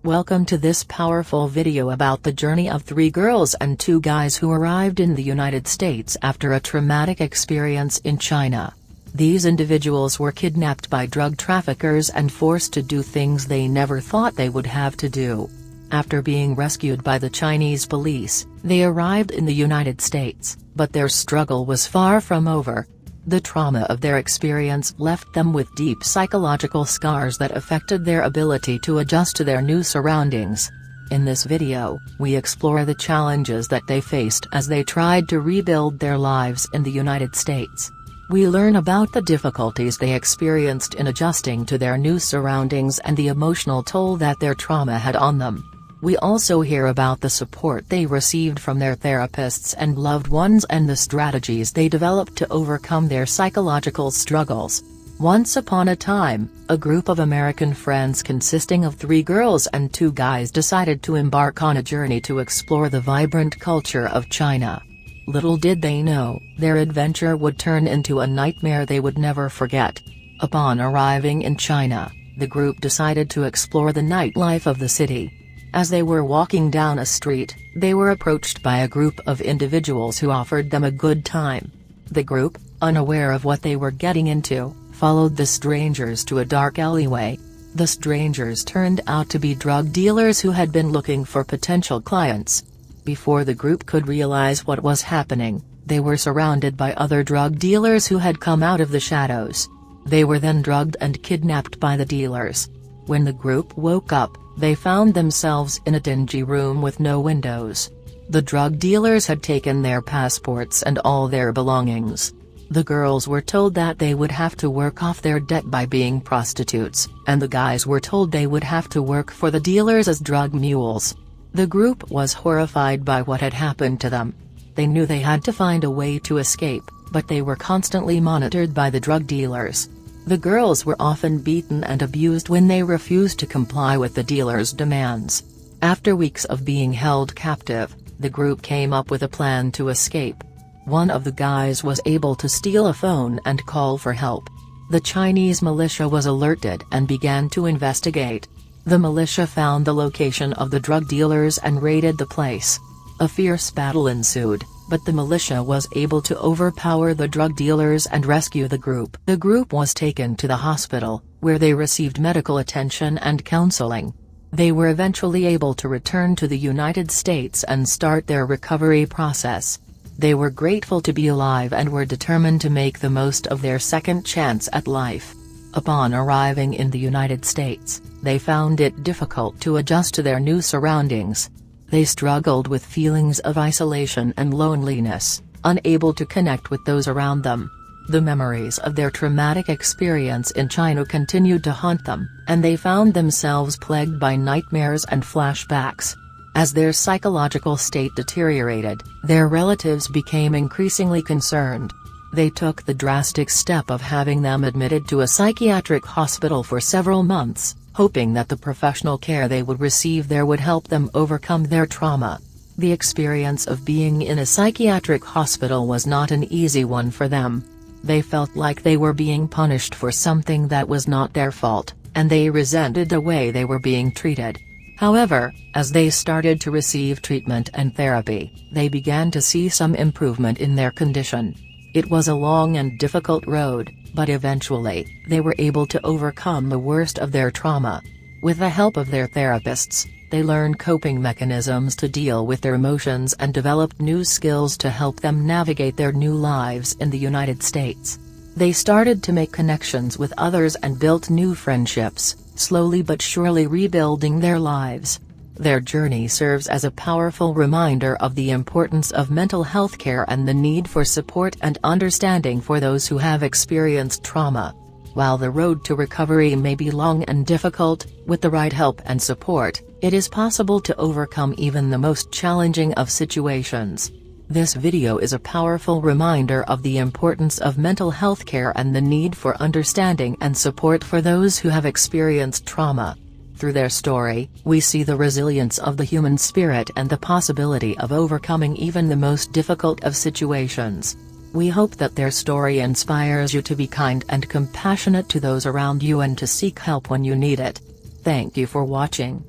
Welcome to this powerful video about the journey of 3 girls and 2 guys who arrived in the United States after a traumatic experience in China. These individuals were kidnapped by drug traffickers and forced to do things they never thought they would have to do. After being rescued by the Chinese police, they arrived in the United States, but their struggle was far from over. The trauma of their experience left them with deep psychological scars that affected their ability to adjust to their new surroundings. In this video, we explore the challenges that they faced as they tried to rebuild their lives in the United States. We learn about the difficulties they experienced in adjusting to their new surroundings and the emotional toll that their trauma had on them. We also hear about the support they received from their therapists and loved ones and the strategies they developed to overcome their psychological struggles. Once upon a time, a group of American friends consisting of 3 girls and 2 guys decided to embark on a journey to explore the vibrant culture of China. Little did they know, their adventure would turn into a nightmare they would never forget. Upon arriving in China, the group decided to explore the nightlife of the city. As they were walking down a street, they were approached by a group of individuals who offered them a good time. The group, unaware of what they were getting into, followed the strangers to a dark alleyway. The strangers turned out to be drug dealers who had been looking for potential clients. Before the group could realize what was happening, they were surrounded by other drug dealers who had come out of the shadows. They were then drugged and kidnapped by the dealers. When the group woke up, they found themselves in a dingy room with no windows. The drug dealers had taken their passports and all their belongings. The girls were told that they would have to work off their debt by being prostitutes, and the guys were told they would have to work for the dealers as drug mules. The group was horrified by what had happened to them. They knew they had to find a way to escape, but they were constantly monitored by the drug dealers. The girls were often beaten and abused when they refused to comply with the dealers' demands. After weeks of being held captive, the group came up with a plan to escape. One of the guys was able to steal a phone and call for help. The Chinese militia was alerted and began to investigate. The militia found the location of the drug dealers and raided the place. A fierce battle ensued, but the militia was able to overpower the drug dealers and rescue the group. The group was taken to the hospital, where they received medical attention and counseling. They were eventually able to return to the United States and start their recovery process. They were grateful to be alive and were determined to make the most of their second chance at life. Upon arriving in the United States, they found it difficult to adjust to their new surroundings. They struggled with feelings of isolation and loneliness, unable to connect with those around them. The memories of their traumatic experience in China continued to haunt them, and they found themselves plagued by nightmares and flashbacks. As their psychological state deteriorated, their relatives became increasingly concerned. They took the drastic step of having them admitted to a psychiatric hospital for several months, hoping that the professional care they would receive there would help them overcome their trauma. The experience of being in a psychiatric hospital was not an easy one for them. They felt like they were being punished for something that was not their fault, and they resented the way they were being treated. However, as they started to receive treatment and therapy, they began to see some improvement in their condition. It was a long and difficult road, but eventually, they were able to overcome the worst of their trauma. With the help of their therapists, they learned coping mechanisms to deal with their emotions and developed new skills to help them navigate their new lives in the United States. They started to make connections with others and built new friendships, slowly but surely rebuilding their lives. Their journey serves as a powerful reminder of the importance of mental health care and the need for support and understanding for those who have experienced trauma. While the road to recovery may be long and difficult, with the right help and support, it is possible to overcome even the most challenging of situations. This video is a powerful reminder of the importance of mental health care and the need for understanding and support for those who have experienced trauma. Through their story, we see the resilience of the human spirit and the possibility of overcoming even the most difficult of situations. We hope that their story inspires you to be kind and compassionate to those around you and to seek help when you need it. Thank you for watching.